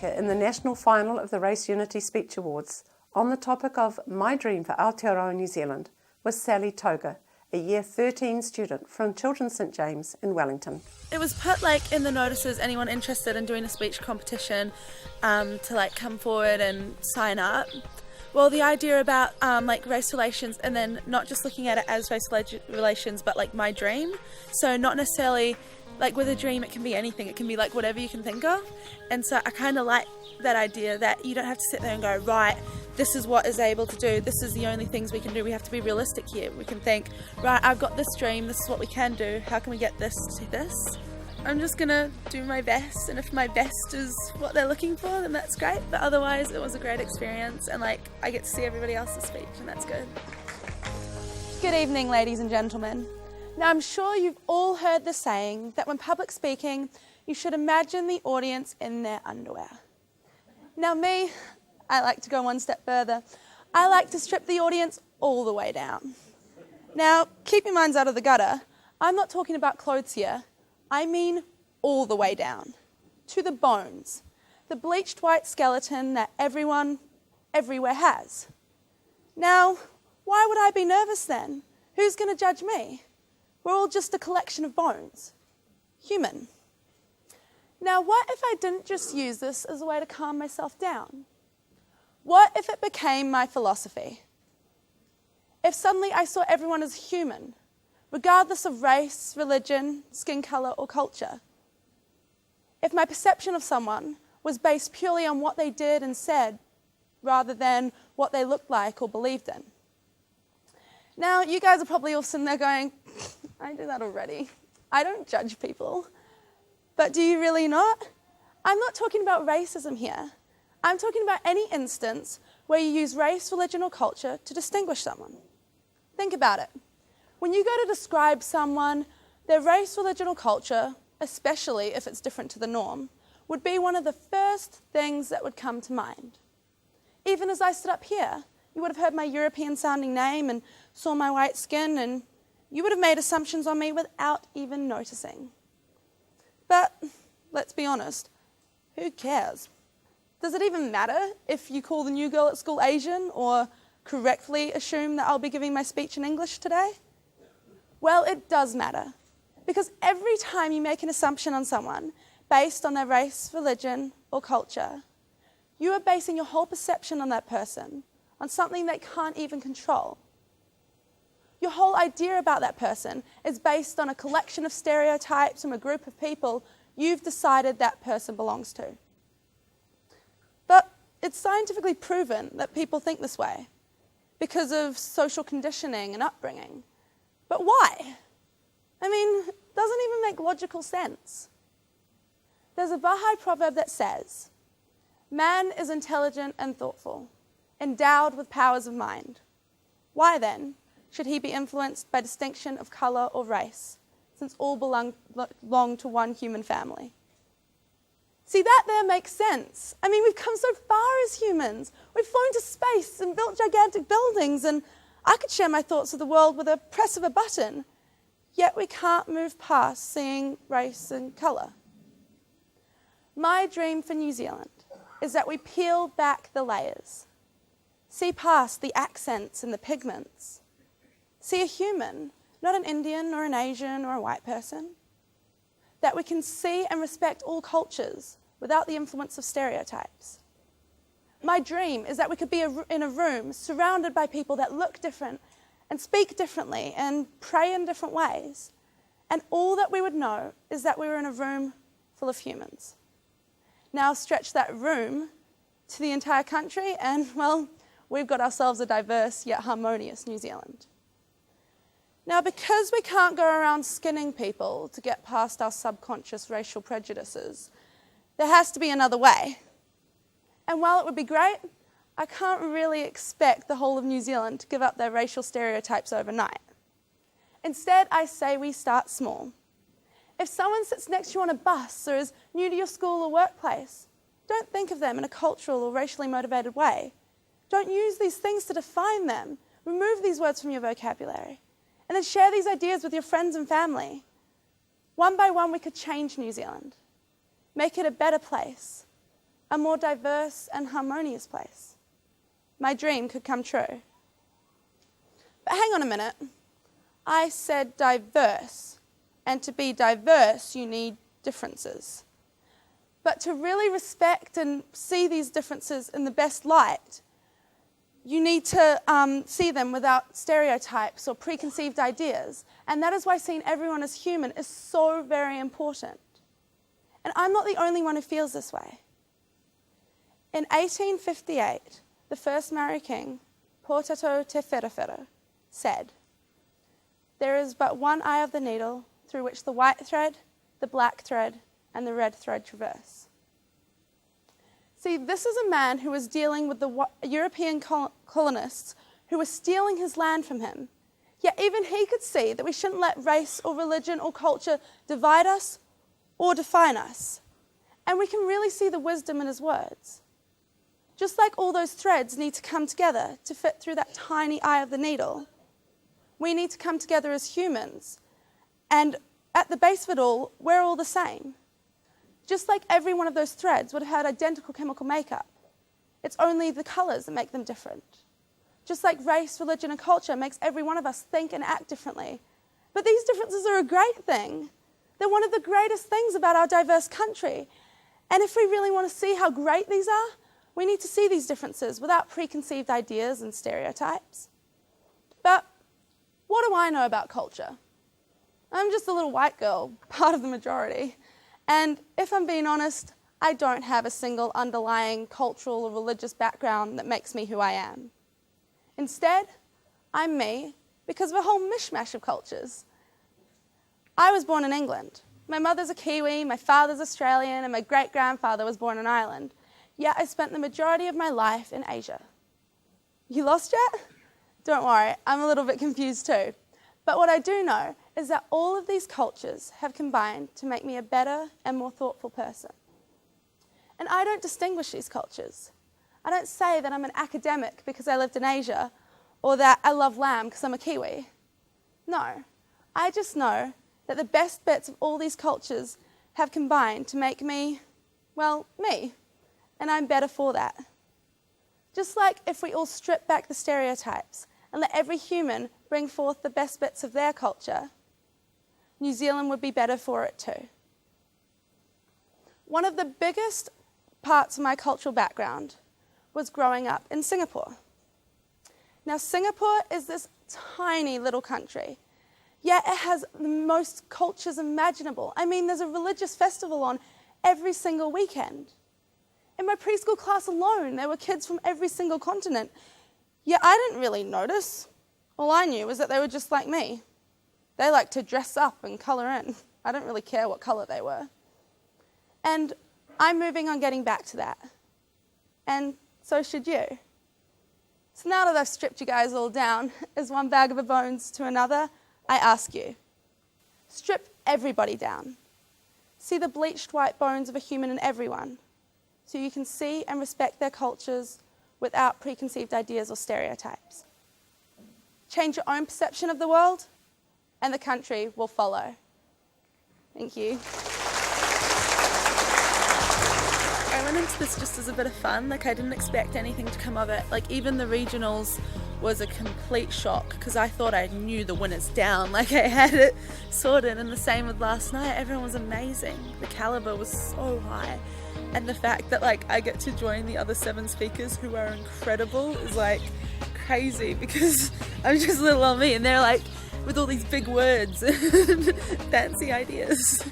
Zemke in the national final of the Race Unity Speech Awards on the topic of My Dream for Aotearoa, New Zealand was Sally Togher, a Year 13 student from Children's St James in Wellington. It was put in the notices, anyone interested in doing a speech competition to come forward and sign up. Well, the idea about race relations, and then not just looking at it as race relations, but my dream. So not necessarily with a dream, it can be anything. It can be whatever you can think of. And so I kind of like that idea that you don't have to sit there and go, right, this is what is able to do. This is the only things we can do. We have to be realistic here. We can think, right, I've got this dream. This is what we can do. How can we get this to this? I'm just going to do my best. And if my best is what they're looking for, then that's great. But otherwise, it was a great experience. And I get to see everybody else's speech, and that's good. Good evening, ladies and gentlemen. Now, I'm sure you've all heard the saying that when public speaking, you should imagine the audience in their underwear. Now me, I like to go one step further. I like to strip the audience all the way down. Now, keep your minds out of the gutter. I'm not talking about clothes here. I mean all the way down, to the bones, the bleached white skeleton that everyone, everywhere has. Now, why would I be nervous then? Who's going to judge me? We're all just a collection of bones. Human. Now, what if I didn't just use this as a way to calm myself down? What if it became my philosophy? If suddenly I saw everyone as human, regardless of race, religion, skin colour, or culture? If my perception of someone was based purely on what they did and said, rather than what they looked like or believed in? Now, you guys are probably all sitting there going, I do that already. I don't judge people. But do you really not? I'm not talking about racism here. I'm talking about any instance where you use race, religion, or culture to distinguish someone. Think about it. When you go to describe someone, their race, religion, or culture, especially if it's different to the norm, would be one of the first things that would come to mind. Even as I stood up here, you would have heard my European-sounding name and saw my white skin, and you would have made assumptions on me without even noticing. But let's be honest, who cares? Does it even matter if you call the new girl at school Asian or correctly assume that I'll be giving my speech in English today? Well, it does matter, because every time you make an assumption on someone based on their race, religion, or culture, you are basing your whole perception on that person on something they can't even control. Your whole idea about that person is based on a collection of stereotypes from a group of people you've decided that person belongs to. But it's scientifically proven that people think this way because of social conditioning and upbringing. But why? I mean, it doesn't even make logical sense. There's a Baha'i proverb that says, "Man is intelligent and thoughtful, endowed with powers of mind. Why then should he be influenced by distinction of colour or race, since all belong to one human family?" See, that there makes sense. I mean, we've come so far as humans. We've flown to space and built gigantic buildings, and I could share my thoughts of the world with a press of a button, yet we can't move past seeing race and colour. My dream for New Zealand is that we peel back the layers, see past the accents and the pigments, see a human, not an Indian or an Asian or a white person, that we can see and respect all cultures without the influence of stereotypes. My dream is that we could be in a room surrounded by people that look different and speak differently and pray in different ways, and all that we would know is that we were in a room full of humans. Now stretch that room to the entire country and, well, we've got ourselves a diverse yet harmonious New Zealand. Now, because we can't go around skinning people to get past our subconscious racial prejudices, there has to be another way. And while it would be great, I can't really expect the whole of New Zealand to give up their racial stereotypes overnight. Instead, I say we start small. If someone sits next to you on a bus or is new to your school or workplace, don't think of them in a cultural or racially motivated way. Don't use these things to define them. Remove these words from your vocabulary. And then share these ideas with your friends and family. One by one, we could change New Zealand, make it a better place, a more diverse and harmonious place. My dream could come true. But hang on a minute. I said diverse, and to be diverse, you need differences. But to really respect and see these differences in the best light, you need to see them without stereotypes or preconceived ideas. And that is why seeing everyone as human is so very important. And I'm not the only one who feels this way. In 1858, the first Maori king, Pōtato Te Wherewhero, said, "There is but one eye of the needle through which the white thread, the black thread, and the red thread traverse." See, this is a man who was dealing with the European colonists who were stealing his land from him. Yet even he could see that we shouldn't let race or religion or culture divide us or define us. And we can really see the wisdom in his words. Just like all those threads need to come together to fit through that tiny eye of the needle, we need to come together as humans. And at the base of it all, we're all the same. Just like every one of those threads would have had identical chemical makeup. It's only the colours that make them different. Just like race, religion, and culture makes every one of us think and act differently. But these differences are a great thing. They're one of the greatest things about our diverse country. And if we really want to see how great these are, we need to see these differences without preconceived ideas and stereotypes. But what do I know about culture? I'm just a little white girl, part of the majority. And if I'm being honest, I don't have a single underlying cultural or religious background that makes me who I am. Instead, I'm me because of a whole mishmash of cultures. I was born in England. My mother's a Kiwi, my father's Australian, and my great-grandfather was born in Ireland. Yet I spent the majority of my life in Asia. You lost yet? Don't worry, I'm a little bit confused too. But what I do know is that all of these cultures have combined to make me a better and more thoughtful person. And I don't distinguish these cultures. I don't say that I'm an academic because I lived in Asia, or that I love lamb because I'm a Kiwi. No, I just know that the best bits of all these cultures have combined to make me, well, me. And I'm better for that. Just like if we all strip back the stereotypes and let every human bring forth the best bits of their culture, New Zealand would be better for it too. One of the biggest parts of my cultural background was growing up in Singapore. Now, Singapore is this tiny little country, yet it has the most cultures imaginable. I mean, there's a religious festival on every single weekend. In my preschool class alone, there were kids from every single continent. Yet I didn't really notice. All I knew was that they were just like me. They liked to dress up and colour in. I didn't really care what colour they were. And I'm moving on getting back to that. And so should you. So now that I've stripped you guys all down, as one bag of bones to another, I ask you, strip everybody down. See the bleached white bones of a human in everyone, so you can see and respect their cultures without preconceived ideas or stereotypes. Change your own perception of the world, and the country will follow. Thank you. I went into this just as a bit of fun. I didn't expect anything to come of it. Even the regionals was a complete shock because I thought I knew the winners down. I had it sorted, and the same with last night. Everyone was amazing. The caliber was so high. And the fact that I get to join the other 7 speakers who are incredible is crazy because I'm just little old me and they're with all these big words and fancy ideas.